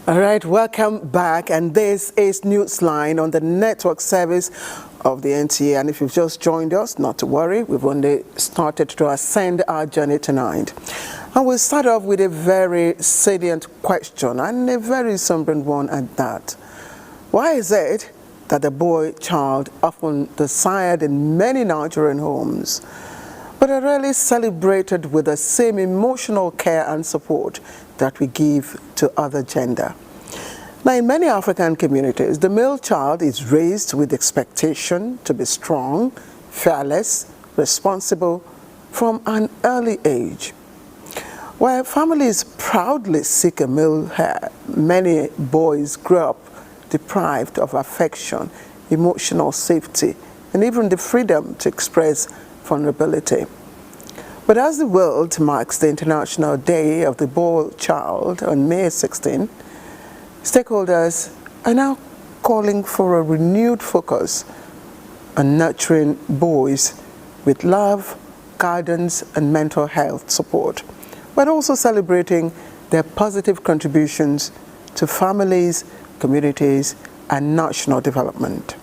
All right, welcome back, and this is Newsline on the network service of the NTA. And if you've just joined us, not to worry, we've only started to ascend our journey tonight. And we'll start off with a very salient question, and a very sombering one at that. Why is it that the boy child, often desired in many Nigerian homes, but are rarely celebrated with the same emotional care and support that we give to other gender? Now, in many African communities, the male child is raised with expectation to be strong, fearless, responsible from an early age. While families proudly seek a male heir, many boys grow up deprived of affection, emotional safety, and even the freedom to express vulnerability. But as the world marks the International Day of the Boy Child on May 16, stakeholders are now calling for a renewed focus on nurturing boys with love, guidance, and mental health support, but also celebrating their positive contributions to families, communities, and national development.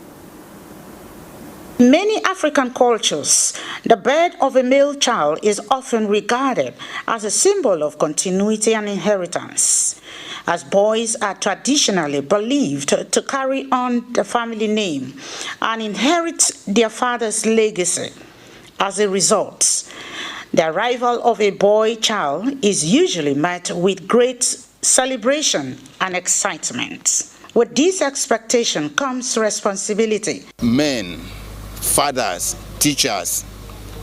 In many African cultures, the birth of a male child is often regarded as a symbol of continuity and inheritance, as boys are traditionally believed to carry on the family name and inherit their father's legacy. As a result, the arrival of a boy child is usually met with great celebration and excitement. With this expectation comes responsibility. Men, fathers, teachers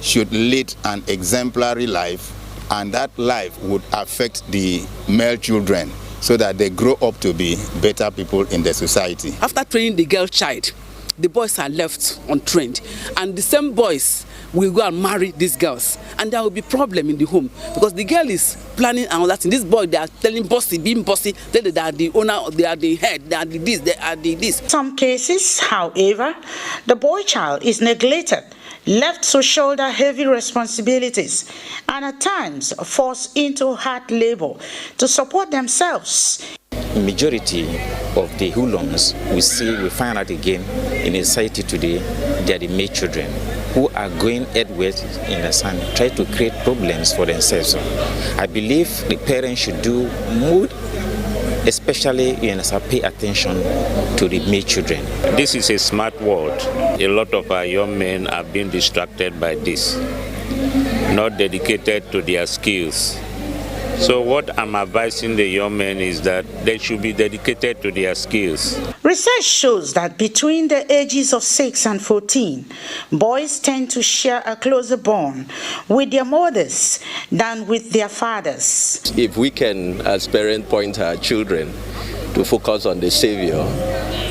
should lead an exemplary life, and that life would affect the male children so that they grow up to be better people in the society. After training the girl child, the boys are left untrained, and the same boys will go and marry these girls, and there will be problem in the home because the girl is planning and all that. In this boy, they are telling bossy, being bossy, they are the owner, they are the head, they are the this, they are the this. Some cases, however, the boy child is neglected, left to shoulder heavy responsibilities, and at times forced into hard labor to support themselves. Majority of the hoodlums we find out again in the society today, they are the male children who are going headways in the sun, try to create problems for themselves. I believe the parents should do more, especially pay attention to the male children. This is a smart world. A lot of our young men are being distracted by this, not dedicated to their skills. So what I'm advising the young men is that they should be dedicated to their skills. Research shows that between the ages of 6 and 14, boys tend to share a closer bond with their mothers than with their fathers. If we can, as parents, point our children to focus on the Savior,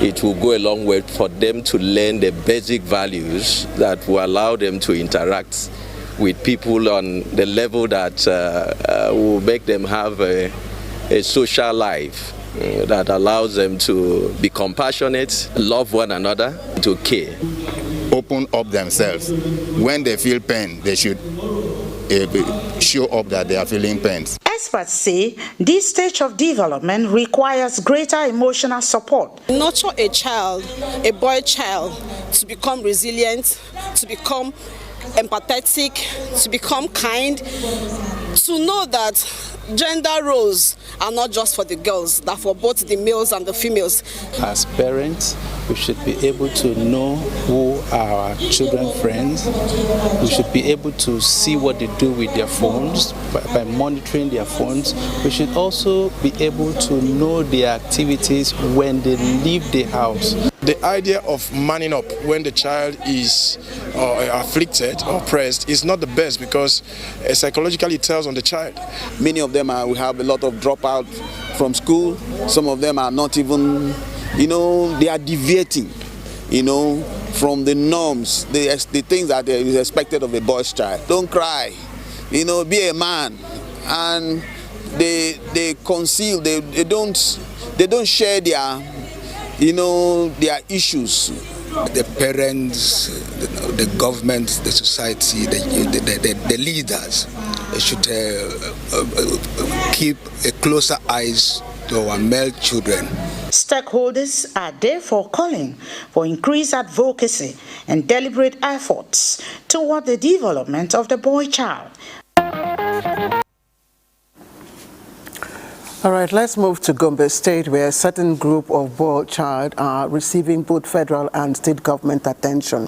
it will go a long way for them to learn the basic values that will allow them to interact with people on the level that will make them have a social life that allows them to be compassionate, love one another, to care. Open up themselves. When they feel pain, they should show up that they are feeling pain. Experts say this stage of development requires greater emotional support. Nurture a child, a boy child, to become resilient, to become empathetic, to become kind, to know that gender roles are not just for the girls, they're for both the males and the females. As parents, we should be able to know who are our children's friends. We should be able to see what they do with their phones by monitoring their phones. We should also be able to know their activities when they leave the house. The idea of manning up when the child is afflicted or oppressed is not the best, because psychologically it tells on the child. Many of them we have a lot of dropout from school. Some of them are not even, they are deviating, from the norms, the things that is expected of a boy's child. Don't cry, be a man. And they conceal, they don't share their their issues. The parents, the government, the society, the leaders, they should keep a closer eyes to our male children. Stakeholders are therefore calling for increased advocacy and deliberate efforts toward the development of the boy child. All right, let's move to Gombe State, where a certain group of boy child are receiving both federal and state government attention.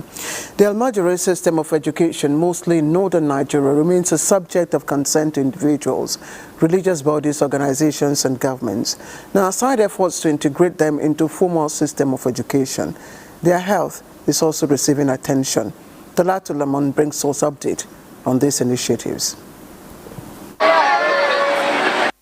The Almajiri system of education, mostly in northern Nigeria, remains a subject of concern to individuals, religious bodies, organizations, and governments. Now, aside efforts to integrate them into formal system of education, their health is also receiving attention. Talatu Lamon brings us update on these initiatives.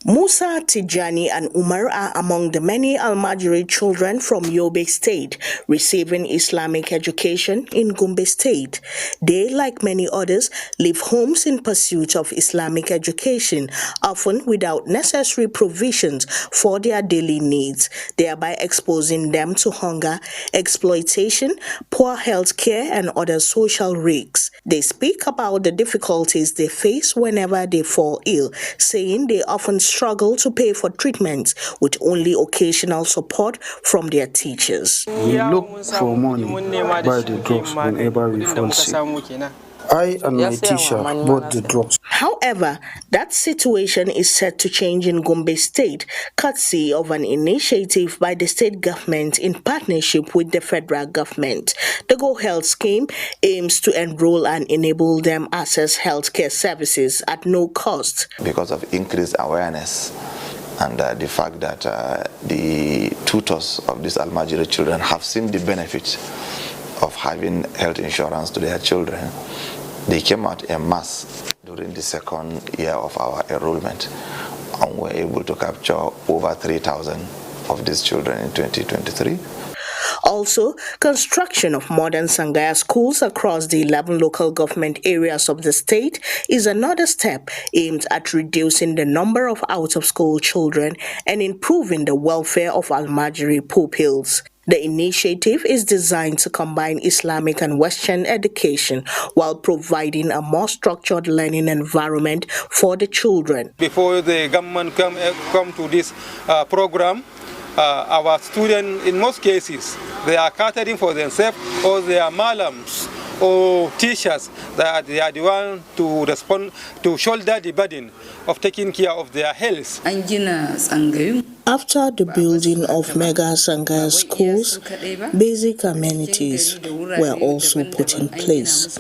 Musa, Tijani and Umar are among the many Almajiri children from Yobe State receiving Islamic education in Gombe State. They, like many others, leave homes in pursuit of Islamic education, often without necessary provisions for their daily needs, thereby exposing them to hunger, exploitation, poor health care and other social risks. They speak about the difficulties they face whenever they fall ill, saying they often struggle to pay for treatments with only occasional support from their teachers. We look for money, buy the drugs whenever we fall sick. I and my teacher bought the drugs. However, that situation is set to change in Gombe State, courtesy of an initiative by the state government in partnership with the federal government. The Go Health scheme aims to enroll and enable them access healthcare services at no cost. Because of increased awareness and the fact that the tutors of these Almajiri children have seen the benefits of having health insurance to their children, they came out en masse during the second year of our enrollment and were able to capture over 3,000 of these children in 2023. Also, construction of modern Sangaya schools across the 11 local government areas of the state is another step aimed at reducing the number of out-of-school children and improving the welfare of Almajiri pupils. The initiative is designed to combine Islamic and Western education while providing a more structured learning environment for the children. Before the government come to this program, our students, in most cases, they are catering for themselves, or they are malams or teachers that they are the one to respond to shoulder the burden of taking care of their health. After the building of mega Sangaya schools, basic amenities were also put in place.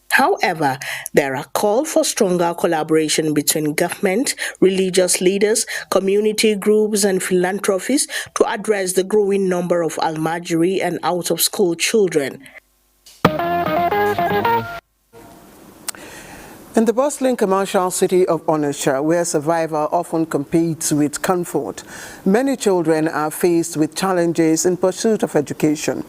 However, there are calls for stronger collaboration between government, religious leaders, community groups, and philanthropists to address the growing number of Almajiri and out-of-school children. In the bustling commercial city of Onitsha, where survival often competes with comfort, many children are faced with challenges in pursuit of education.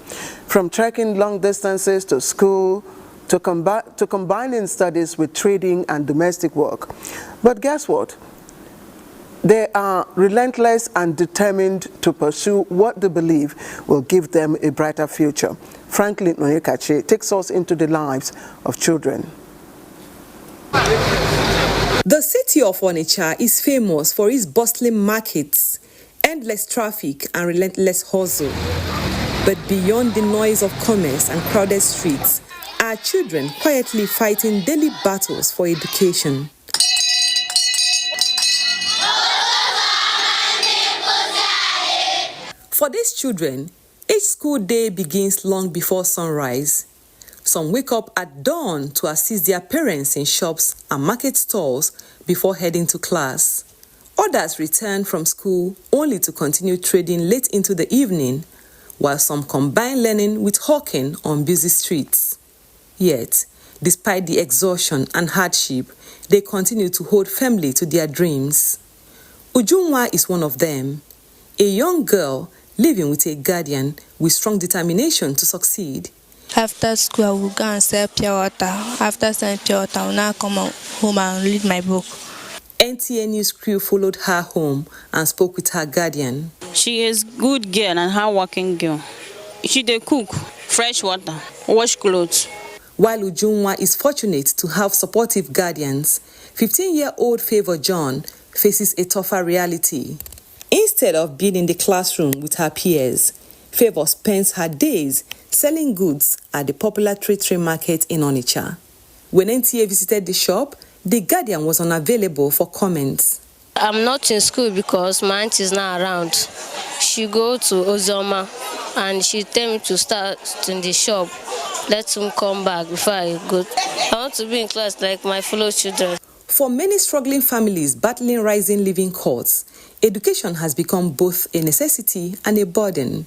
From trekking long distances to school, to combining studies with trading and domestic work. But guess what? They are relentless and determined to pursue what they believe will give them a brighter future. Franklin Noyekache takes us into the lives of children. The city of Onitsha is famous for its bustling markets, endless traffic and relentless hustle. But beyond the noise of commerce and crowded streets, are children quietly fighting daily battles for education. For these children, each school day begins long before sunrise. Some wake up at dawn to assist their parents in shops and market stalls before heading to class. Others return from school only to continue trading late into the evening, while some combine learning with hawking on busy streets. Yet, despite the exhaustion and hardship, they continue to hold firmly to their dreams. Ujunwa is one of them, a young girl living with a guardian with strong determination to succeed. After school, I will go and sell pure water. After selling pure water, I will now come home and read my book. NTA News crew followed her home and spoke with her guardian. She is good girl and hard-working girl. She dey cook, fresh water, wash clothes. While Ujunwa is fortunate to have supportive guardians, 15-year-old Favor John faces a tougher reality. Instead of being in the classroom with her peers, Favour spends her days selling goods at the popular trade market in Onitsha. When NTA visited the shop, the Guardian was unavailable for comments. I'm not in school because my aunt is not around. She go to Ozoma and she tell me to start in the shop. Let him come back before I go. I want to be in class like my fellow children. For many struggling families battling rising living costs, education has become both a necessity and a burden.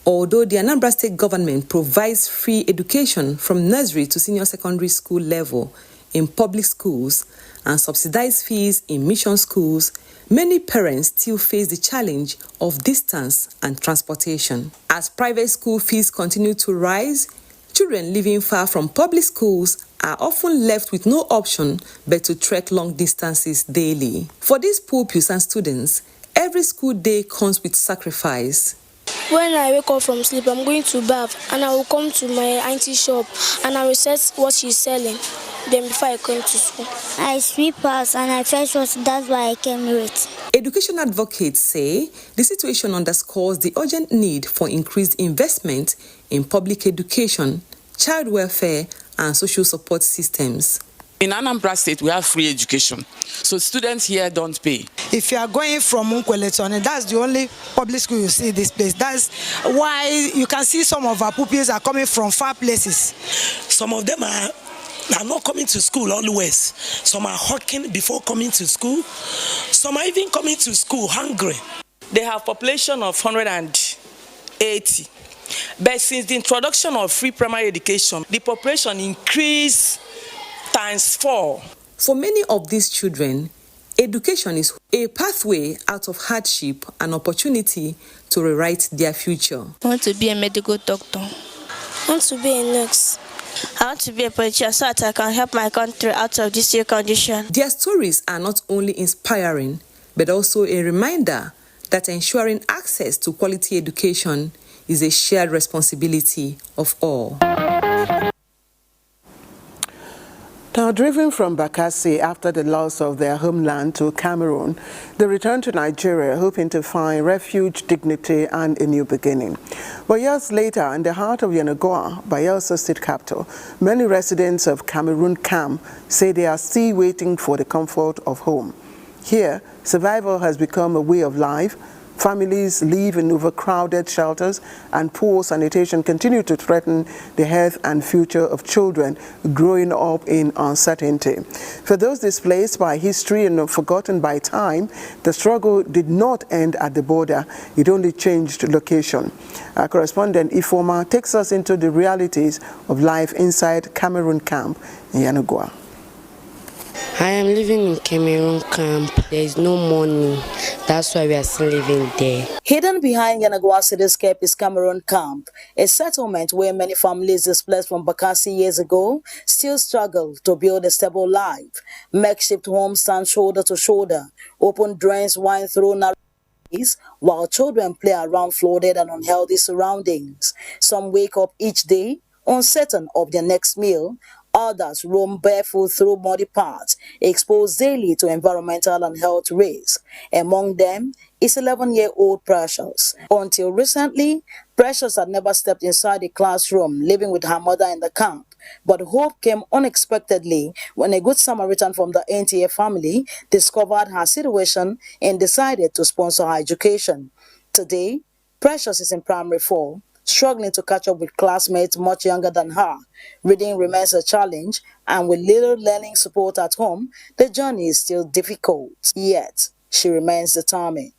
Although the Anambra State government provides free education from nursery to senior secondary school level in public schools and subsidized fees in mission schools, many parents still face the challenge of distance and transportation. As private school fees continue to rise, children living far from public schools are often left with no option but to trek long distances daily. For these pupils and students, every school day comes with sacrifice. When I wake up from sleep, I'm going to bath and I will come to my auntie's shop and I will set what she's selling. Then before I come to school, I sweep house and I fetch water. That's why I came late. Education advocates say the situation underscores the urgent need for increased investment in public education, child welfare, and social support systems. In Anambra State, we have free education, so students here don't pay. If you are going from Unkwele to Onitsha, that's the only public school you see in this place. That's why you can see some of our pupils are coming from far places. Some of them are not coming to school always. Some are hawking before coming to school. Some are even coming to school hungry. They have population of 180. But since the introduction of free primary education, the population increased ×4. For many of these children, education is a pathway out of hardship and opportunity to rewrite their future. I want to be a medical doctor. I want to be a nurse. I want to be a politician so that I can help my country out of this year condition. Their stories are not only inspiring, but also a reminder that ensuring access to quality education is a shared responsibility of all. Now, driven from Bakassi after the loss of their homeland to Cameroon, they returned to Nigeria hoping to find refuge, dignity, and a new beginning. But years later, in the heart of Yenagoa, Bayelsa State capital, many residents of Cameroon camp say they are still waiting for the comfort of home. Here, survival has become a way of life. Families live in overcrowded shelters, and poor sanitation continue to threaten the health and future of children growing up in uncertainty. For those displaced by history and forgotten by time, the struggle did not end at the border. It only changed location. Our correspondent Ifoma takes us into the realities of life inside Cameroon camp in Yenagoa. I am living in Cameroon camp. There is no money. That's why we are still living there. Hidden behind Yenagoa cityscape is Cameroon camp, a settlement where many families displaced from Bakassi years ago still struggle to build a stable life. Makeshift homes stand shoulder to shoulder. Open drains wind through narrow ways, while children play around flooded and unhealthy surroundings. Some wake up each day uncertain of their next meal. Others roam barefoot through muddy paths, exposed daily to environmental and health risks. Among them is 11-year-old Precious. Until recently, Precious had never stepped inside a classroom, living with her mother in the camp. But hope came unexpectedly when a good Samaritan from the NTA family discovered her situation and decided to sponsor her education. Today, Precious is in primary 4. Struggling to catch up with classmates much younger than her. Reading remains a challenge, and with little learning support at home, the journey is still difficult. Yet, she remains determined.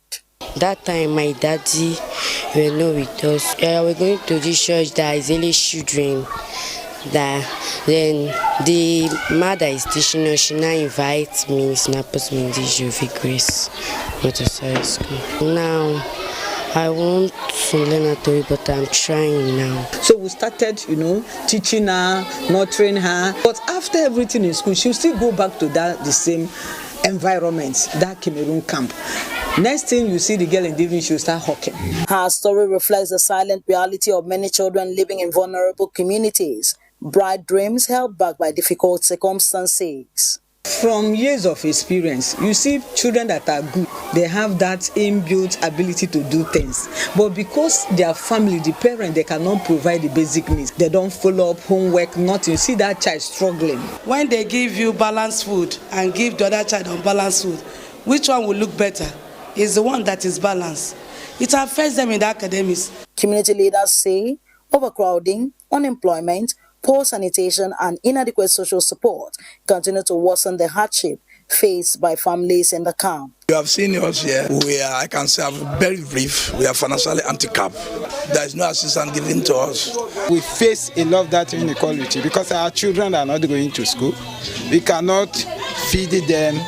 That time, my daddy were not with us. We're going to this church that is only children. Then the mother is teaching us. She now invites me. She now puts me in this Jovi Grace Montessori school. Now, I want to learn how to read, but I'm trying now. So we started, teaching her, nurturing her. But after everything in school, she'll still go back to the same environment, that Cameroon camp. Next thing you see the girl in the evening, she'll start hawking. Her story reflects the silent reality of many children living in vulnerable communities. Bright dreams held back by difficult circumstances. From years of experience, you see children that are good, they have that inbuilt ability to do things. But because their family, the parent, they cannot provide the basic needs. They don't follow up homework, nothing. You see that child struggling. When they give you balanced food and give the other child unbalanced food, which one will look better? Is the one that is balanced. It affects them in the academics. Community leaders say overcrowding, unemployment, poor sanitation and inadequate social support continue to worsen the hardship faced by families in the camp. You have seen us here. We are, I can say, I'm very brief. We are financially handicapped. There is no assistance given to us. We face a lot of that inequality because our children are not going to school. We cannot feed them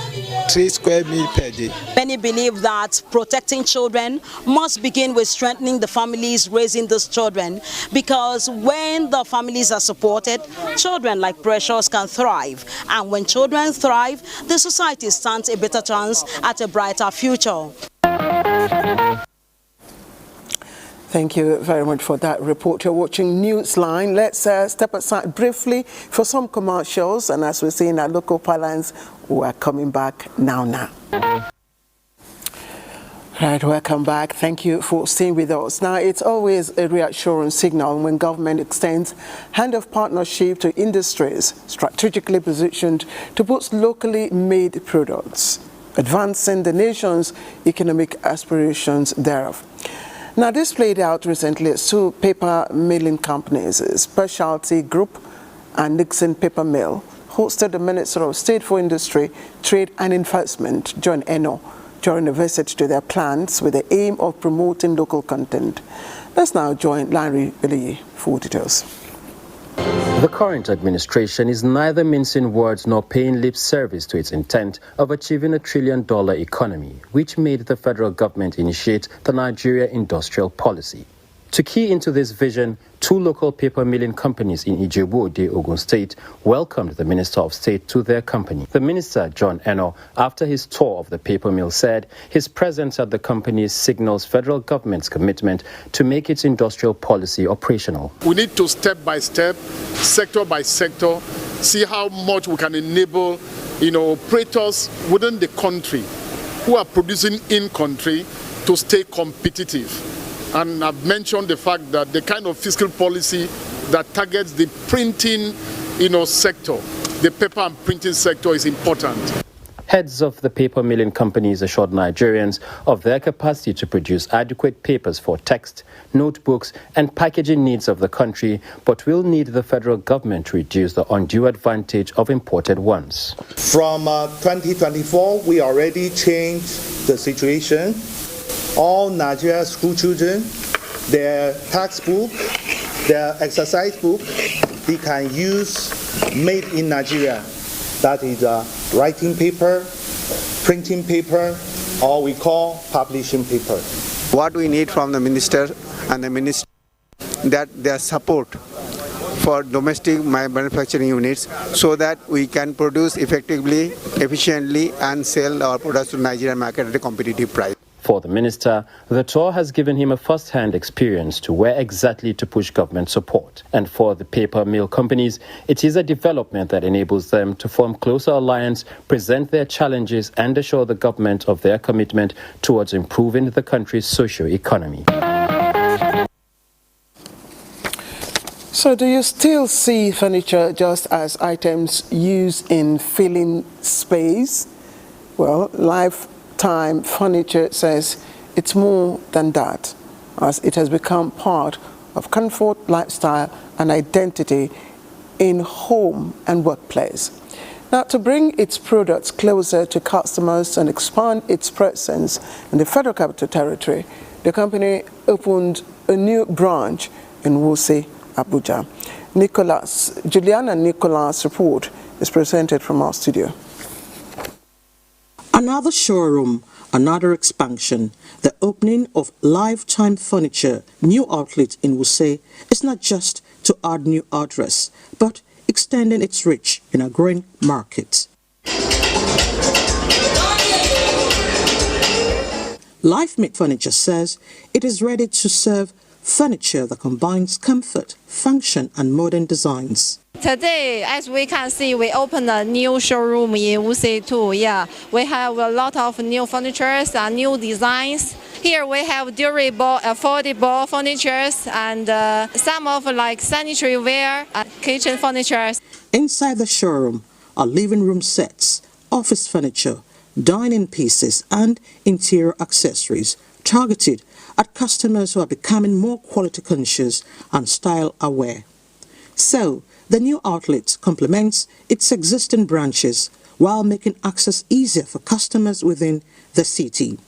3 square meals per day. Many believe that protecting children must begin with strengthening the families raising those children, because when the families are supported, children like Precious can thrive. And when children thrive, the society stands a better chance at a brighter future. Thank you very much for that report. You're watching Newsline. Let's step aside briefly for some commercials. And as we see in our local parlance, we are coming back now. Right, welcome back. Thank you for staying with us. Now, it's always a reassuring signal when government extends hand of partnership to industries strategically positioned to boost locally made products, advancing the nation's economic aspirations thereof. Now, this played out recently at two paper milling companies, Specialty Group and Nixon Paper Mill, hosted the Minister of State for Industry, Trade and Investment, John Eno, during a visit to their plants with the aim of promoting local content. Let's now join Larry Eliye for details. The current administration is neither mincing words nor paying lip service to its intent of achieving a $1 trillion economy, which made the federal government initiate the Nigeria industrial policy. To key into this vision, two local paper milling companies in Ijebu-Ode, Ogun State, welcomed the Minister of State to their company. The Minister, John Eno, after his tour of the paper mill, said his presence at the company signals federal government's commitment to make its industrial policy operational. We need to step by step, sector by sector, see how much we can enable, operators within the country who are producing in country to stay competitive. And I've mentioned the fact that the kind of fiscal policy that targets the printing, sector, the paper and printing sector is important. Heads of the paper milling companies assured Nigerians of their capacity to produce adequate papers for text, notebooks, and packaging needs of the country, but will need the federal government to reduce the undue advantage of imported ones. From 2024, we already changed the situation. All Nigerian school children, their textbook, their exercise book, they can use made in Nigeria. That is writing paper, printing paper, or we call publishing paper. What we need from the minister and the ministry, that their support for domestic manufacturing units so that we can produce effectively, efficiently, and sell our products to Nigerian market at a competitive price. For the minister, the tour has given him a first-hand experience to where exactly to push government support. And for the paper mill companies, it is a development that enables them to form closer alliance, present their challenges, and assure the government of their commitment towards improving the country's socio-economy. So do you still see furniture just as items used in filling space? Well, Lifetime Furniture says it's more than that, as it has become part of comfort, lifestyle, and identity in home and workplace. Now, to bring its products closer to customers and expand its presence in the Federal Capital Territory, the company opened a new branch in Wuse, Abuja. Juliana Nicholas' report is presented from our studio. Another showroom, another expansion. The opening of Lifetime Furniture new outlet in Wuse is not just to add new address, but extending its reach in a growing market. Lifemate Furniture says it is ready to serve furniture that combines comfort, function and modern designs. Today, as we can see, we opened a new showroom in Wuse too. Yeah, we have a lot of new furnitures and new designs. Here we have durable, affordable furnitures and some of like sanitary ware and kitchen furniture. Inside the showroom are living room sets, office furniture, dining pieces and interior accessories targeted at customers who are becoming more quality conscious and style aware. So, the new outlet complements its existing branches while making access easier for customers within the city.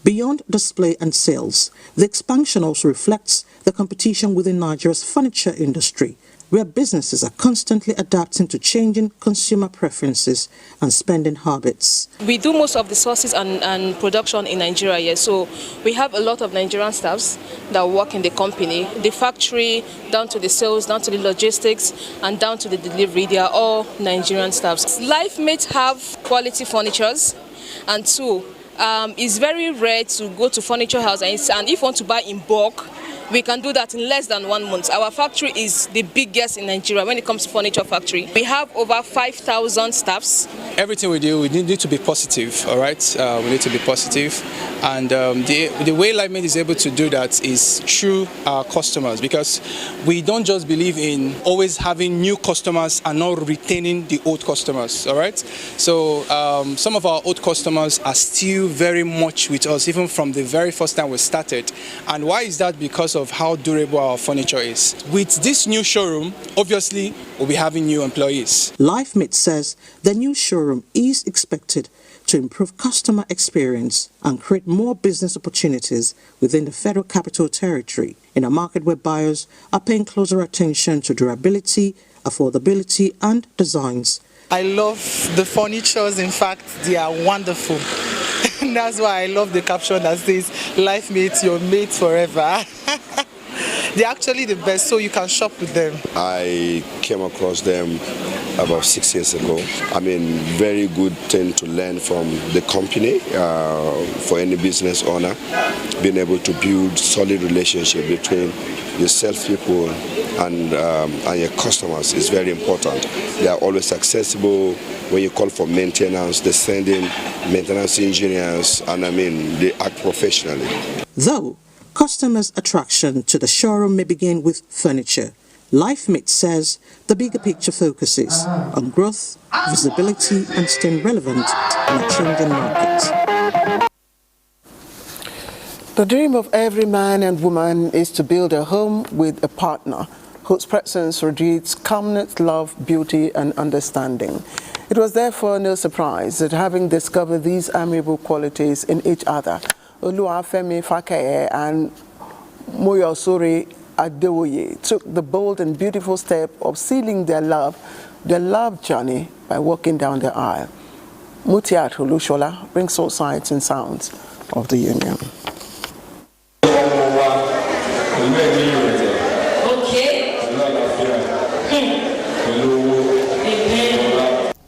Beyond display and sales, the expansion also reflects the competition within Nigeria's furniture industry, where businesses are constantly adapting to changing consumer preferences and spending habits. We do most of the sources and production in Nigeria here, so we have a lot of Nigerian staffs that work in the company. The factory, down to the sales, down to the logistics, and down to the delivery, they are all Nigerian staffs. LifeMate have quality furnitures, and two, it's very rare to go to furniture house and if you want to buy in bulk, we can do that in less than 1 month. Our factory is the biggest in Nigeria when it comes to furniture factory. We have over 5,000 staffs. Everything we do, we need to be positive, all right? We need to be positive. And the way LifeMate is able to do that is through our customers, because we don't just believe in always having new customers and not retaining the old customers, all right? So some of our old customers are still very much with us, even from the very first time we started. And why is that? Because of how durable our furniture is. With this new showroom, obviously, we'll be having new employees. LifeMate says the new showroom is expected to improve customer experience and create more business opportunities within the Federal Capital Territory in a market where buyers are paying closer attention to durability, affordability and designs. I love the furnitures. In fact, they are wonderful. And that's why I love the caption that says, LifeMate, your mate forever. They're actually the best, so you can shop with them. I came across them about 6 years ago. I mean, very good thing to learn from the company for any business owner. Being able to build solid relationship between your salespeople and your customers is very important. They are always accessible. When you call for maintenance, they send in maintenance engineers, and I mean, they act professionally. Though customers' attraction to the showroom may begin with furniture, LifeMate says the bigger picture focuses on growth, visibility and staying relevant in a changing market. The dream of every man and woman is to build a home with a partner whose presence radiates calmness, love, beauty and understanding. It was therefore no surprise that having discovered these amiable qualities in each other, Oluwafemi Fakeye and Moyosori Adewoye took the bold and beautiful step of sealing their love journey by walking down the aisle. Mutiat Olushola brings all sights and sounds of the union.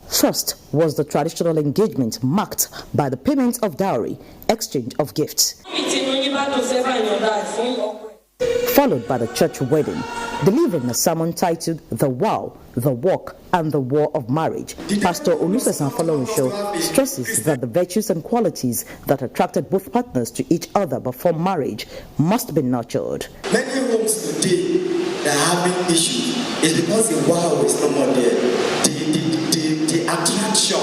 First was the traditional engagement marked by the payment of dowry, exchange of gifts, followed by the church wedding, delivering a sermon titled The Vow, the Walk and the War of Marriage. Pastor Olusesan Folorunsho stresses that the virtues and qualities that attracted both partners to each other before marriage must be nurtured. Many homes today that are having issues is because the wow is no more there. The attraction,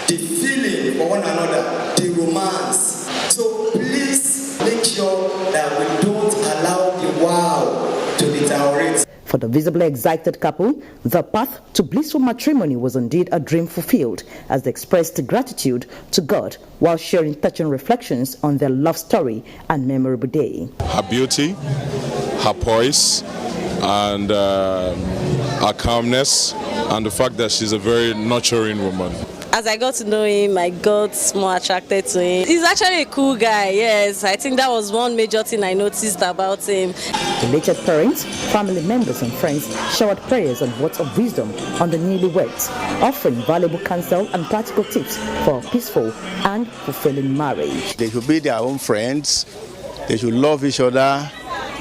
the feeling for one another, the romance. So please make sure that we don't allow the wow to deteriorate. For the visibly excited couple, the path to blissful matrimony was indeed a dream fulfilled, as they expressed gratitude to God while sharing touching reflections on their love story and memorable day. Her beauty, her poise, and her calmness, and the fact that she's a very nurturing woman. As I got to know him, I got more attracted to him. He's actually a cool guy, yes. I think that was one major thing I noticed about him. Elated parents, family members and friends showered prayers and words of wisdom on the newlyweds, offering valuable counsel and practical tips for a peaceful and fulfilling marriage. They should be their own friends. They should love each other.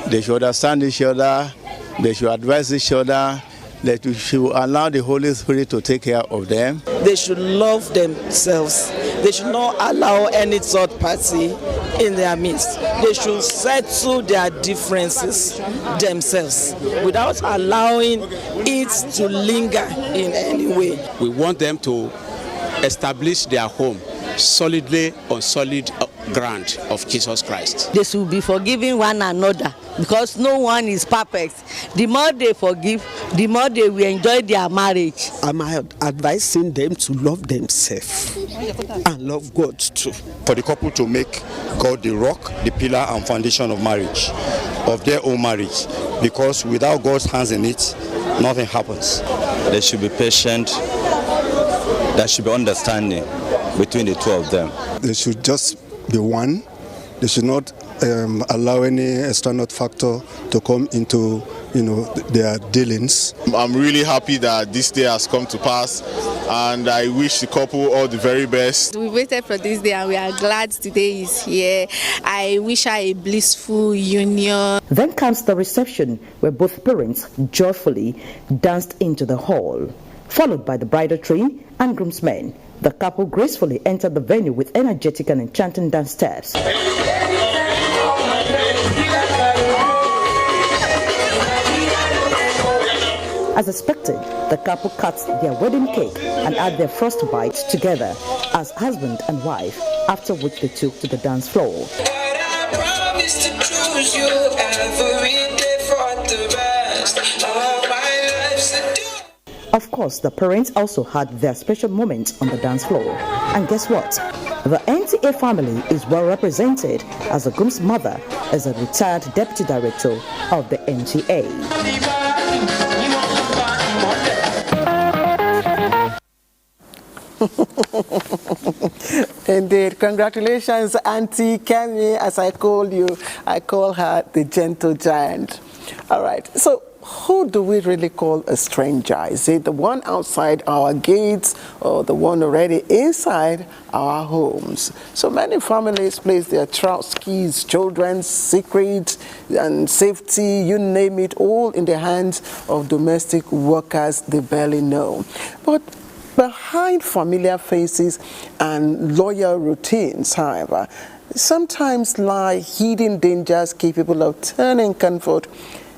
They should understand each other. They should advise each other. They should allow the Holy Spirit to take care of them. They should love themselves. They should not allow any third party in their midst. They should settle their differences themselves without allowing it to linger in any way. We want them to establish their home solidly on solid ground of Jesus Christ. They should be forgiving one another because no one is perfect. The more they forgive, the more they will enjoy their marriage. I'm advising them to love themselves and love God too. For the couple to make God the rock, the pillar and foundation of marriage, of their own marriage, because without God's hands in it, nothing happens. They should be patient. There should be understanding between the two of them. They should just be one. They should not allow any external factor to come into their dealings. I'm really happy that this day has come to pass, and I wish the couple all the very best. We waited for this day and we are glad today is here. I wish her a blissful union. Then comes the reception, where both parents joyfully danced into the hall, followed by the bridal train and groomsmen. The couple gracefully entered the venue with energetic and enchanting dance steps. As expected, the couple cut their wedding cake and had their first bite together as husband and wife, after which they took to the dance floor. Of course, the parents also had their special moments on the dance floor. And guess what? The NTA family is well represented, as the groom's mother is a retired deputy director of the NTA. Indeed. Congratulations, Auntie Kemi. As I call you, I call her the gentle giant. All right. So, who do we really call a stranger? Is it the one outside our gates or the one already inside our homes? So many families place their trust, keys, children's secrets and safety, you name it, all in the hands of domestic workers they barely know. But behind familiar faces and loyal routines, however, sometimes lie hidden dangers capable of turning comfort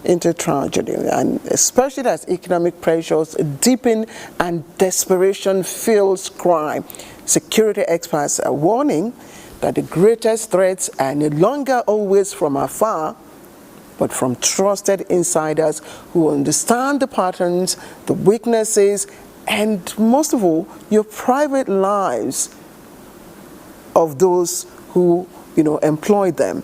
into tragedy, and especially as economic pressures deepen and desperation fuels crime. Security experts are warning that the greatest threats are no longer always from afar, but from trusted insiders who understand the patterns, the weaknesses, and most of all, your private lives of those who employ them.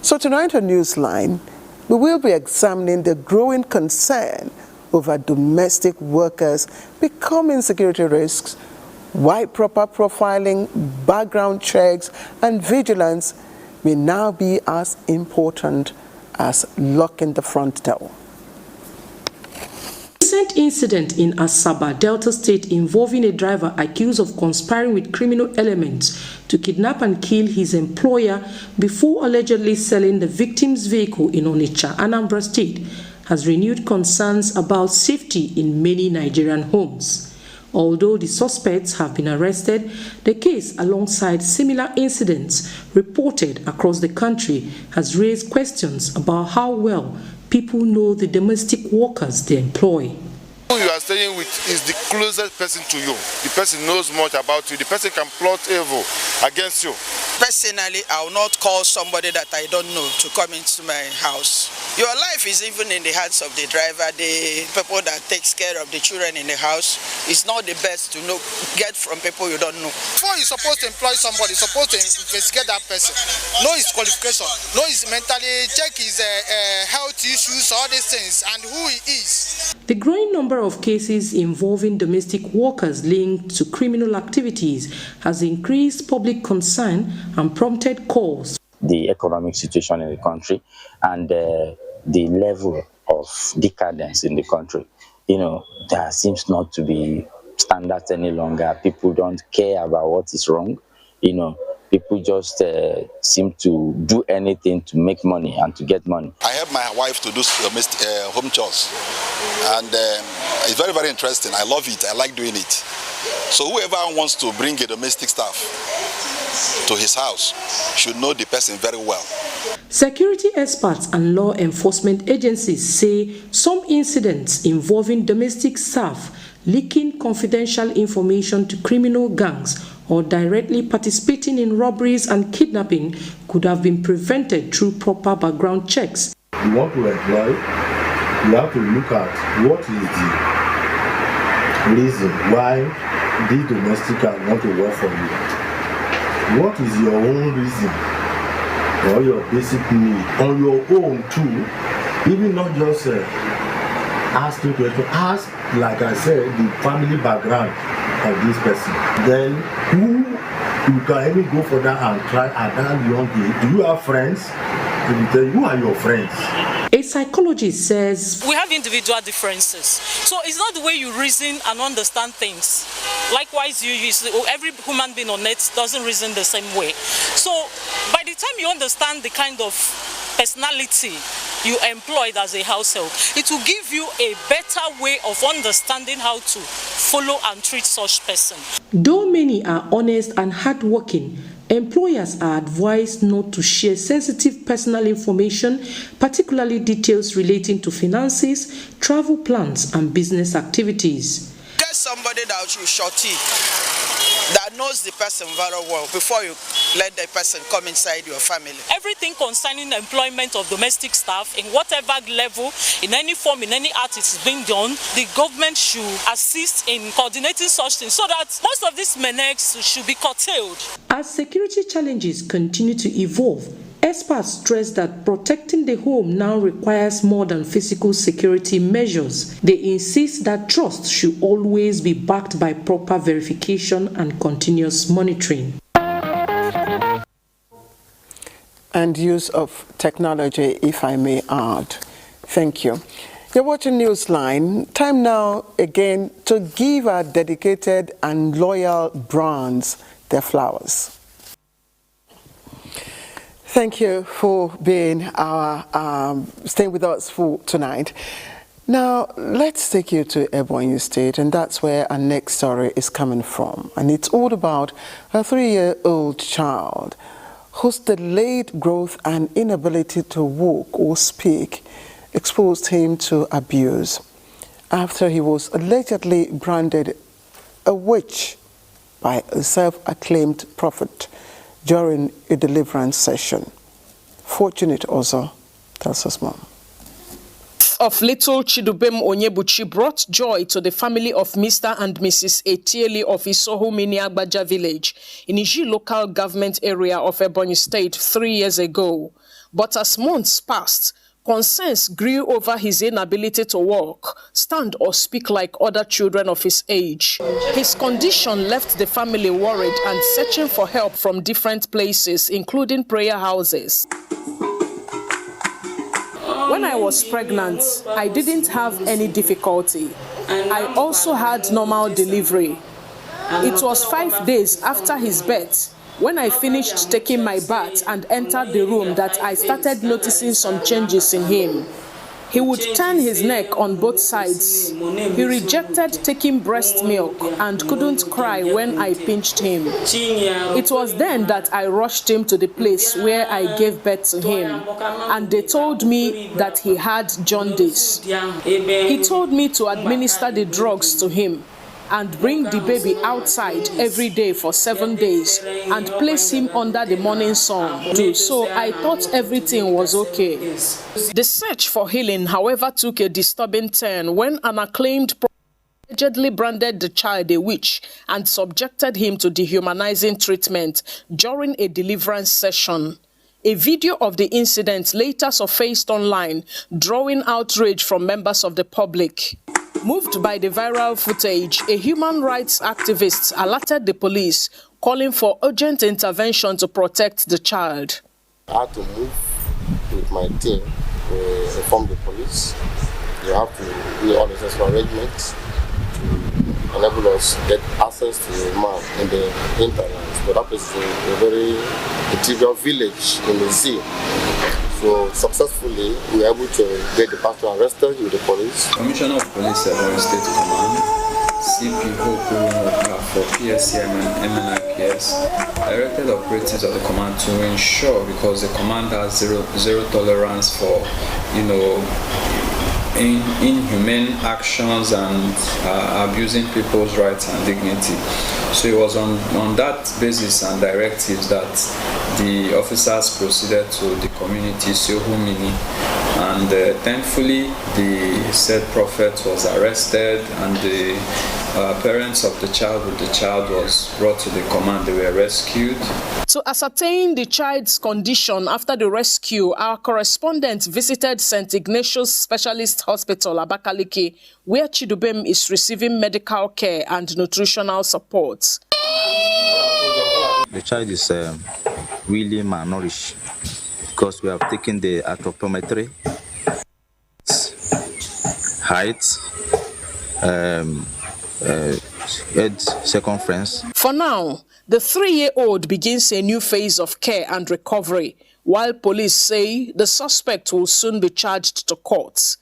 So tonight on Newsline, we will be examining the growing concern over domestic workers becoming security risks, why proper profiling, background checks, and vigilance may now be as important as locking the front door. Recent incident in Asaba, Delta State, involving a driver accused of conspiring with criminal elements to kidnap and kill his employer before allegedly selling the victim's vehicle in Onitsha, Anambra State, has renewed concerns about safety in many Nigerian homes. Although the suspects have been arrested, the case, alongside similar incidents reported across the country, has raised questions about how well people know the domestic workers they employ. Who you are staying with is the closest person to you. The person knows much about you. The person can plot evil against you. Personally, I will not call somebody that I don't know to come into my house. Your life is even in the hands of the driver, the people that takes care of the children in the house. It's not the best to get from people you don't know. Before you're supposed to employ somebody, you're supposed to investigate that person. Know his qualification, know his mentality, check his health issues, all these things, and who he is. The growing number of cases involving domestic workers linked to criminal activities has increased public concern and prompted calls. The economic situation in the country and the level of decadence in the country. There seems not to be standards any longer. People don't care about what is wrong. People just seem to do anything to make money and to get money. I help my wife to do home chores. And it's very, very interesting. I love it. I like doing it. So whoever wants to bring a domestic staff to his house should know the person very well. Security experts and law enforcement agencies say some incidents involving domestic staff leaking confidential information to criminal gangs or directly participating in robberies and kidnapping could have been prevented through proper background checks. You want to employ, you have to look at what is the reason why the domestic want to work for you. What is your own reason or your basic need on your own too? Even not just asking questions, ask, like I said, the family background of this person. Then who you can even go for that and try at that young age. Do you have friends? They will tell you, who are your friends? A psychologist says, we have individual differences. So it's not the way you reason and understand things. Likewise, every human being on earth doesn't reason the same way. So by the time you understand the kind of personality you employed as a household, it will give you a better way of understanding how to follow and treat such person. Though many are honest and hardworking, employers are advised not to share sensitive personal information, particularly details relating to finances, travel plans, and business activities. Get somebody that you shorty, that knows the person very well before you let the person come inside your family. Everything concerning employment of domestic staff in whatever level, in any form, in any art it is being done, the government should assist in coordinating such things so that most of these menaces should be curtailed. As security challenges continue to evolve, experts stress that protecting the home now requires more than physical security measures. They insist that trust should always be backed by proper verification and continuous monitoring. And use of technology, if I may add. Thank you. You're watching Newsline. Time now again to give our dedicated and loyal brands their flowers. Thank you for being staying with us for tonight. Now, let's take you to Ebonyi State, and that's where our next story is coming from. And it's all about a 3-year-old child whose delayed growth and inability to walk or speak exposed him to abuse after he was allegedly branded a witch by a self-acclaimed prophet during a deliverance session. Fortunate Ozo tells us more. Of little Chidubem Onyebuchi brought joy to the family of Mr. and Mrs. Etieli of Isohumini Abuja village in Iji local government area of Ebonyi State 3 years ago. But as months passed, concerns grew over his inability to walk, stand or speak like other children of his age. His condition left the family worried and searching for help from different places, including prayer houses. When I was pregnant, I didn't have any difficulty. I also had normal delivery. It was 5 days after his birth, when I finished taking my bath and entered the room, that I started noticing some changes in him. He would turn his neck on both sides. He rejected taking breast milk and couldn't cry when I pinched him. It was then that I rushed him to the place where I gave birth to him, and they told me that he had jaundice. He told me to administer the drugs to him and bring the baby outside every day for 7 days and place him under the morning sun too. So I thought everything was okay. The search for healing, however, took a disturbing turn when an acclaimed prophet allegedly branded the child a witch and subjected him to dehumanizing treatment during a deliverance session. A video of the incident later surfaced online, drawing outrage from members of the public. Moved by the viral footage, a human rights activist alerted the police, calling for urgent intervention to protect the child. I had to move with my team to inform the police. They have to do all necessary arrangements to enable us to get access to the man in the hinterlands. But that is a very interior village in the sea. So successfully, we were able to get the pastor arrested with the police. Commissioner of Police Oyo State Command, CP Hope for PSCM and MNIPS, directed operatives of the command to ensure, because the command has zero tolerance for, inhumane actions and abusing people's rights and dignity. So it was on that basis and directives that the officers proceeded to the community Siohumini, and thankfully the said prophet was arrested, and the parents of the child was brought to the command. They were rescued. To ascertain the child's condition after the rescue, our correspondent visited St. Ignatius Specialist Hospital, Abakaliki, where Chidubem is receiving medical care and nutritional support. The child is really malnourished because we have taken the anthropometry, height, head circumference. For now, the 3-year-old begins a new phase of care and recovery, while police say the suspect will soon be charged to court.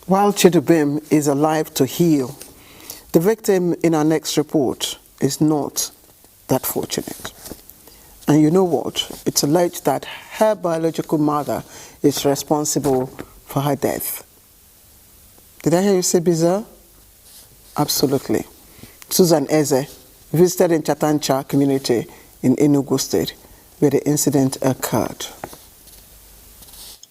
While Chidubem is alive to heal, the victim in our next report is not that fortunate. And you know what? It's alleged that her biological mother is responsible for her death. Did I hear you say bizarre? Absolutely. Susan Eze visited in Chatancha community in Enugu State where the incident occurred.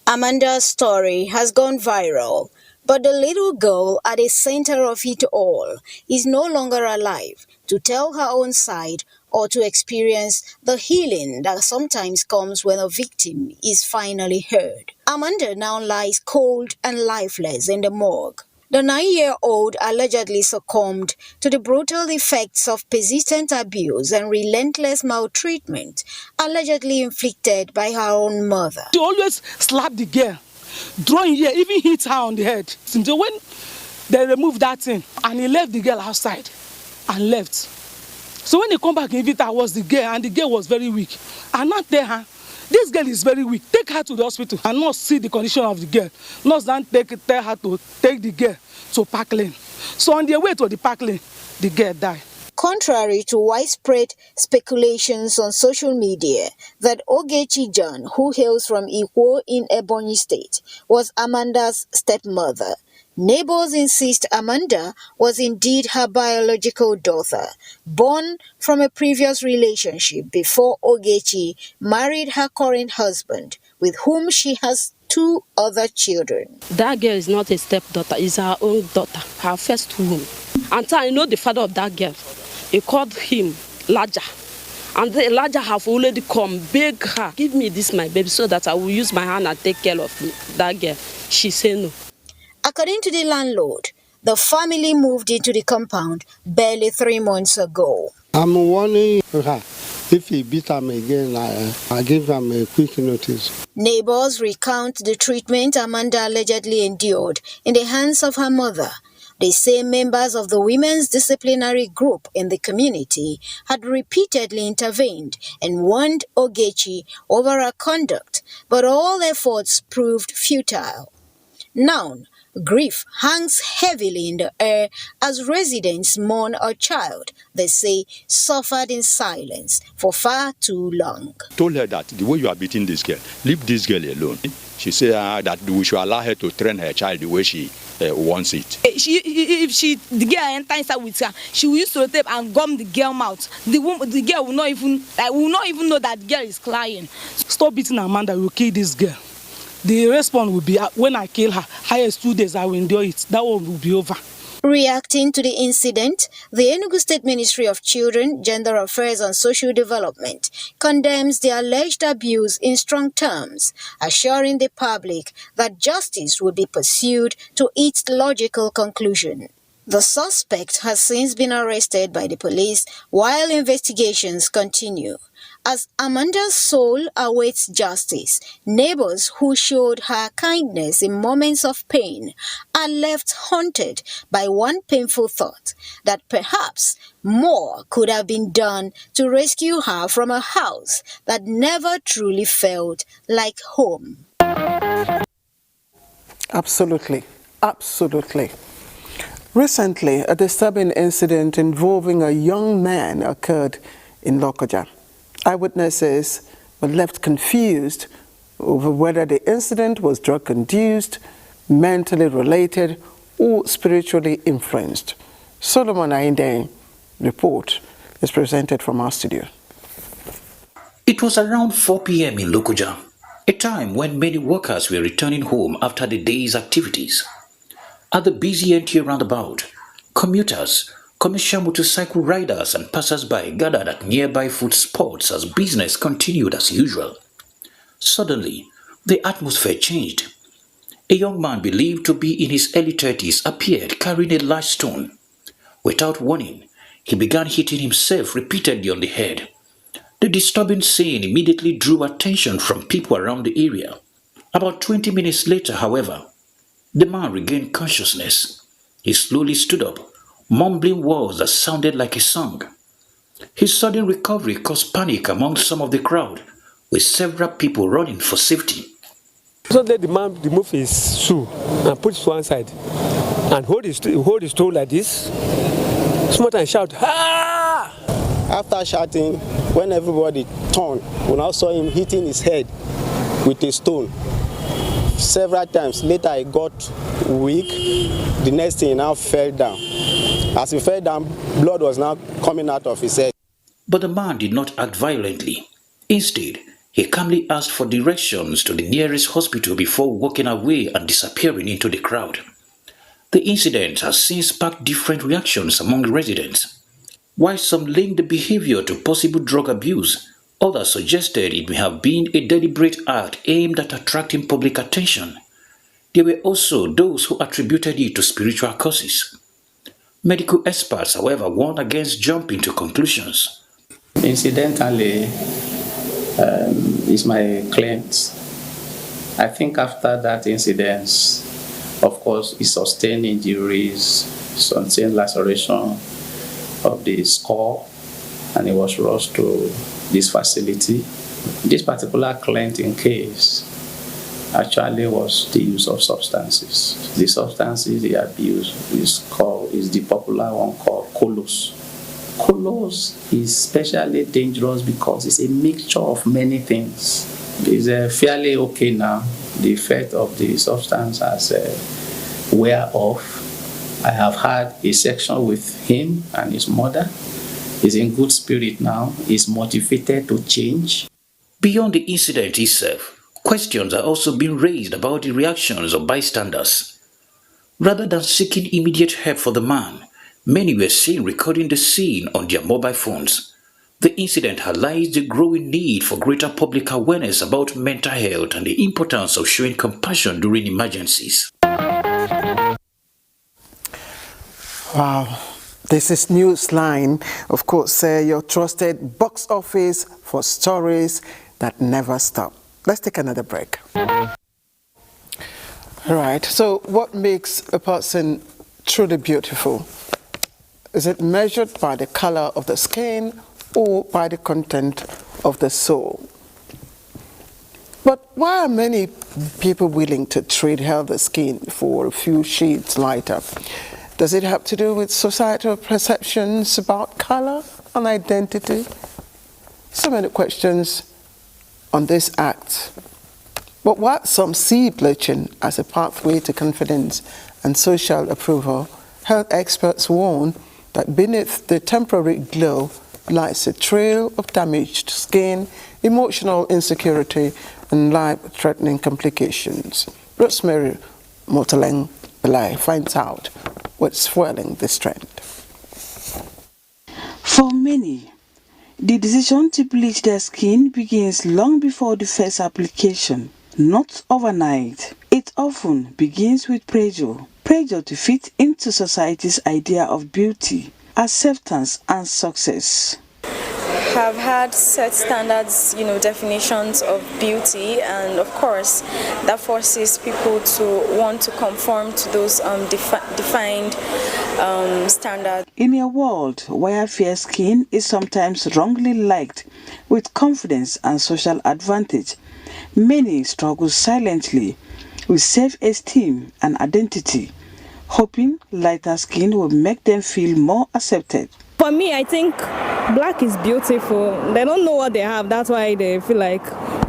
Amanda's story has gone viral, but the little girl at the center of it all is no longer alive to tell her own side or to experience the healing that sometimes comes when a victim is finally heard. Amanda now lies cold and lifeless in the morgue. The 9-year-old allegedly succumbed to the brutal effects of persistent abuse and relentless maltreatment allegedly inflicted by her own mother. She always slapped the girl, drawing here, even hit her on the head. So when they removed that thing, and he left the girl outside and left. So when they come back, Evita was the girl, and the girl was very weak. And not tell her, this girl is very weak. Take her to the hospital and not see the condition of the girl. Nurse then tell her to take the girl to Park Lane. So on their way to the Park Lane, the girl died. Contrary to widespread speculations on social media that Ogechi John, who hails from Ikwo in Ebonyi State, was Amanda's stepmother, neighbors insist Amanda was indeed her biological daughter, born from a previous relationship before Ogechi married her current husband, with whom she has 2 other children. That girl is not a stepdaughter, it's her own daughter, her first womb. And I know the father of that girl. He called him Laja. And the Laja have already come, beg her, give me this my baby so that I will use my hand and take care of that girl. She said no. According to the landlord, the family moved into the compound barely 3 months ago. I'm warning her. If he beat him again, I give him a quick notice. Neighbors recount the treatment Amanda allegedly endured in the hands of her mother. They say members of the women's disciplinary group in the community had repeatedly intervened and warned Ogechi over her conduct, but all efforts proved futile. Now, grief hangs heavily in the air as residents mourn a child they say suffered in silence for far too long. Told her that the way you are beating this girl, leave this girl alone. She said that we should allow her to train her child the way she wants it. If the girl enters inside with her, she will use to tape and gum the girl mouth. The girl will not even know that the girl is crying. Stop beating Amanda, we will kill this girl. The response will be when I kill her, highest 2 days I will endure it. That one will be over. Reacting to the incident, the Enugu State Ministry of Children, Gender Affairs and Social Development condemns the alleged abuse in strong terms, assuring the public that justice will be pursued to its logical conclusion. The suspect has since been arrested by the police while investigations continue. As Amanda's soul awaits justice, neighbors who showed her kindness in moments of pain are left haunted by one painful thought, that perhaps more could have been done to rescue her from a house that never truly felt like home. Absolutely. Absolutely. Recently, a disturbing incident involving a young man occurred in Lokoja. Eyewitnesses were left confused over whether the incident was drug-induced, mentally related, or spiritually influenced. Solomon Ainde's report is presented from our studio. It was around 4 p.m. in Lokoja, a time when many workers were returning home after the day's activities. At the busy NTA roundabout, commuters, commercial motorcycle riders and passers-by gathered at nearby food spots as business continued as usual. Suddenly, the atmosphere changed. A young man believed to be in his early 30s appeared carrying a large stone. Without warning, he began hitting himself repeatedly on the head. The disturbing scene immediately drew attention from people around the area. About 20 minutes later, however, the man regained consciousness. He slowly stood up, mumbling words that sounded like a song. His sudden recovery caused panic among some of the crowd, with several people running for safety. So let the man remove his shoe and put it to one side and hold his toe like this, smart and shout, "Ah!" After shouting, when everybody turned, we now saw him hitting his head with a stone several times. Later he got weak. The next thing, he now fell down. As he fell down, blood was now coming out of his head. But the man did not act violently. Instead, he calmly asked for directions to the nearest hospital before walking away and disappearing into the crowd. The incident has since sparked different reactions among residents. While some linked the behavior to possible drug abuse, others suggested it may have been a deliberate act aimed at attracting public attention. There were also those who attributed it to spiritual causes. Medical experts, however, warned against jumping to conclusions. Incidentally, is my client. I think after that incident, of course, he sustained injuries, sustained laceration of the skull, and he was rushed to this facility. This particular client in case actually was the use of substances. The substances he abused is the popular one called Kolos. Kolos is especially dangerous because it's a mixture of many things. It's fairly okay now. The effect of the substance has wear off. I have had a section with him and his mother. He's in good spirit now. He's motivated to change. Beyond the incident itself, questions are also being raised about the reactions of bystanders. Rather than seeking immediate help for the man, many were seen recording the scene on their mobile phones. The incident highlights the growing need for greater public awareness about mental health and the importance of showing compassion during emergencies. Wow. This is Newsline, of course, your trusted box office for stories that never stop. Let's take another break. All right, so what makes a person truly beautiful? Is it measured by the color of the skin or by the content of the soul? But why are many people willing to trade healthy skin for a few shades lighter? Does it have to do with societal perceptions about color and identity? So many questions on this act. But while some see bleaching as a pathway to confidence and social approval, health experts warn that beneath the temporary glow lies a trail of damaged skin, emotional insecurity, and life-threatening complications. Rosemary Motaleng Belay finds out what's fueling this trend. For many, the decision to bleach their skin begins long before the first application, not overnight. It often begins with pressure, pressure to fit into society's idea of beauty, acceptance and success. Have had set standards, definitions of beauty, and of course that forces people to want to conform to those defined standards. In a world where fair skin is sometimes wrongly liked with confidence and social advantage, many struggle silently with self-esteem and identity, hoping lighter skin will make them feel more accepted. For me, I think black is beautiful. They don't know what they have. That's why they feel like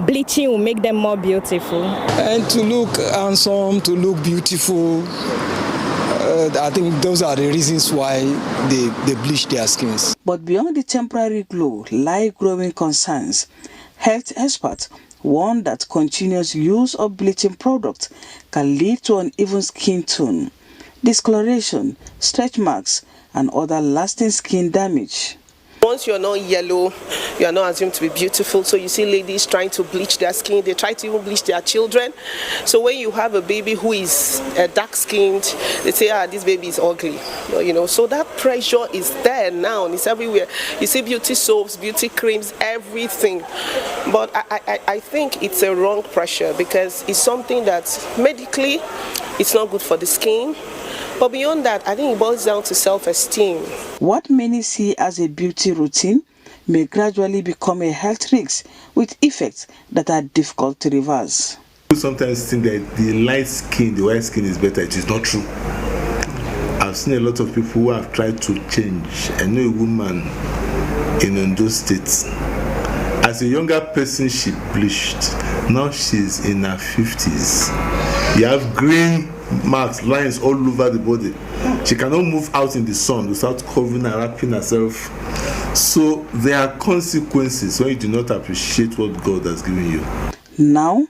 bleaching will make them more beautiful. And to look handsome, to look beautiful, I think those are the reasons why they bleach their skins. But beyond the temporary glow lie growing concerns. Health experts warn that continuous use of bleaching products can lead to uneven skin tone, discoloration, stretch marks, and other lasting skin damage. Once you're not yellow, you are not assumed to be beautiful. So you see ladies trying to bleach their skin. They try to even bleach their children. So when you have a baby who is dark-skinned, they say, this baby is ugly. So that pressure is there now. It's everywhere. You see beauty soaps, beauty creams, everything. But I think it's a wrong pressure because it's something that medically it's not good for the skin. But beyond that, I think it boils down to self-esteem. What many see as a beauty routine may gradually become a health risk with effects that are difficult to reverse. People sometimes think that the white skin is better. It is not true. I've seen a lot of people who have tried to change. I know a woman in Ondo State. As a younger person, she bleached. Now she's in her 50s. You have green marks, lines all over the body. She cannot move out in the sun without covering and wrapping herself. So there are consequences when you do not appreciate what God has given you. Now,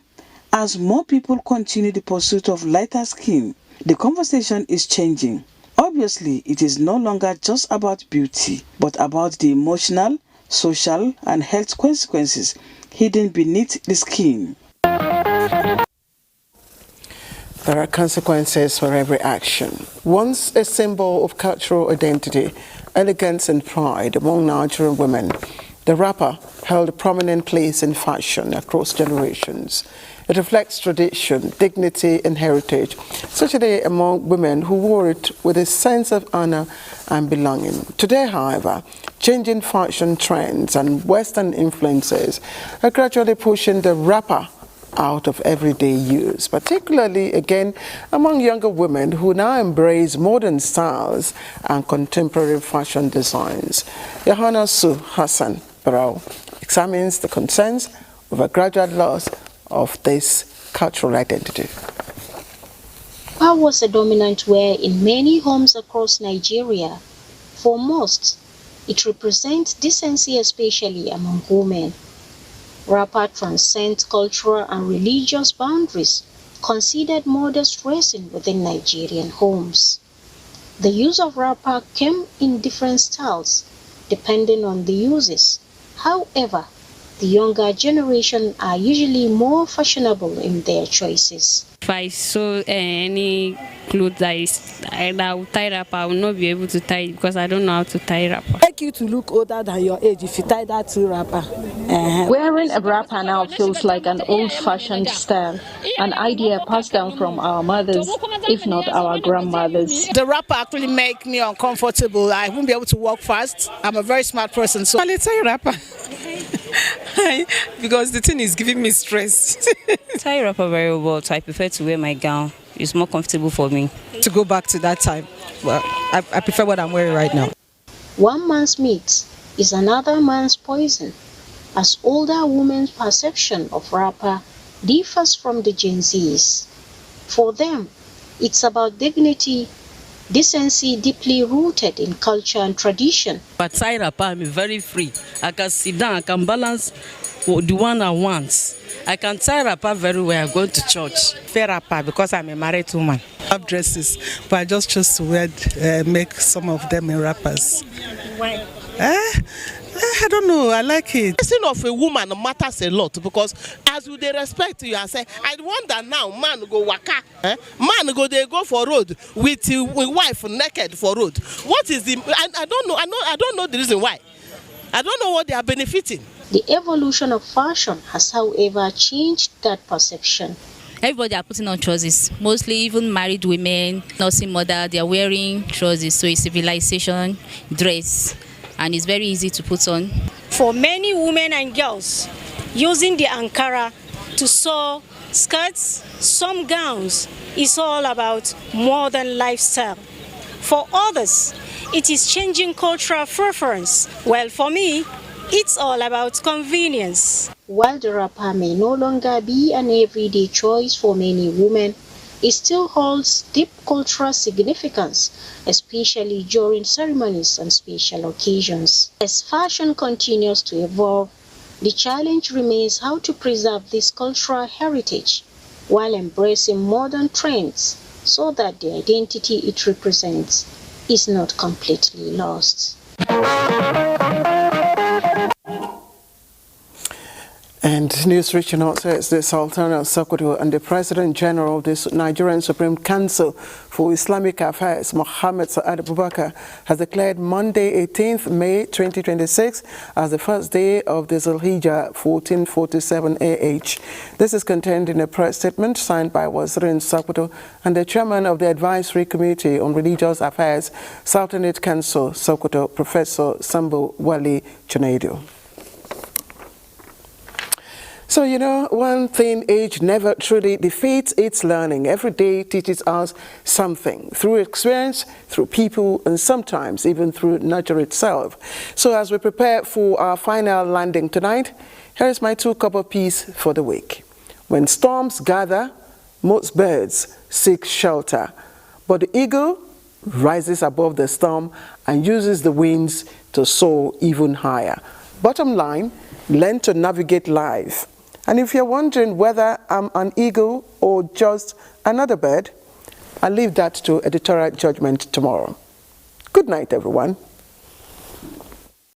as more people continue the pursuit of lighter skin, the conversation is changing. Obviously, it is no longer just about beauty, but about the emotional, social, and health consequences hidden beneath the skin. There are consequences for every action. Once a symbol of cultural identity, elegance and pride among Nigerian women, the wrapper held a prominent place in fashion across generations. It reflects tradition, dignity and heritage, especially among women who wore it with a sense of honor and belonging. Today, however, changing fashion trends and Western influences are gradually pushing the wrapper out of everyday use, particularly again among younger women who now embrace modern styles and contemporary fashion designs. Yohana Su Hassan Barao examines the concerns of a gradual loss of this cultural identity. Wrapper was a dominant wear in many homes across Nigeria. For most, it represents decency, especially among women. Wrapper transcends cultural and religious boundaries, considered modest dressing within Nigerian homes. The use of wrapper came in different styles, depending on the uses. However, the younger generation are usually more fashionable in their choices. If I saw any clothes that is either tie wrapper, I will not be able to tie it because I don't know how to tie wrapper. Make you to look older than your age if you tie that wrapper. Wearing a wrapper now feels like an old-fashioned style, an idea passed down from our mothers, if not our grandmothers. The wrapper actually make me uncomfortable. I won't be able to walk fast. I'm a very smart person, so I'll tie wrapper. Because the thing is giving me stress. Tie wrapper very well, so I prefer to wear my gown. It's more comfortable for me. To go back to that time, well, I prefer what I'm wearing right now. One man's meat is another man's poison, as older women's perception of wrapper differs from the Gen Z's. For them, it's about dignity, decency deeply rooted in culture and tradition. But tie wrapper, I'm very free. I can sit down, I can balance the one I want. I can tie wrapper very well. I go to church. Fair wrapper because I'm a married woman. I have dresses, but I just chose to wear, make some of them in wrappers. Why? I don't know. I like it. The person of a woman matters a lot because as you they respect you and say, I wonder now, man go waka, man they go for road with wife naked for road. What is the? I don't know. I don't know the reason why. I don't know what they are benefiting. The evolution of fashion has, however, changed that perception. Everybody are putting on trousers. Mostly even married women, nursing mother, they are wearing trousers. So it's civilization dress. And it's very easy to put on. For many women and girls, using the Ankara to sew skirts, some gowns, is all about modern lifestyle. For others, it is changing cultural preference. Well, for me, it's all about convenience. While the wrapper may no longer be an everyday choice for many women, it still holds deep cultural significance, especially during ceremonies and special occasions. As fashion continues to evolve, the challenge remains how to preserve this cultural heritage while embracing modern trends so that the identity it represents is not completely lost. And news reaching out says the Sultan of Sokoto and the President General of the Nigerian Supreme Council for Islamic Affairs, Mohammed Saad Abubakar, has declared Monday, 18th May 2026 as the first day of the Zulhijjah 1447 AH. This is contained in a press statement signed by Wazirin Sokoto and the Chairman of the Advisory Committee on Religious Affairs, Sultanate Council, Sokoto, Professor Sambo Wali Junaidu. So, you know, one thing age never truly defeats, it's learning. Every day teaches us something, through experience, through people, and sometimes even through nature itself. So as we prepare for our final landing tonight, here is my 2-cup of peace for the week. When storms gather, most birds seek shelter, but the eagle rises above the storm and uses the winds to soar even higher. Bottom line, learn to navigate life. And if you're wondering whether I'm an eagle or just another bird, I'll leave that to editorial judgment tomorrow. Good night, everyone.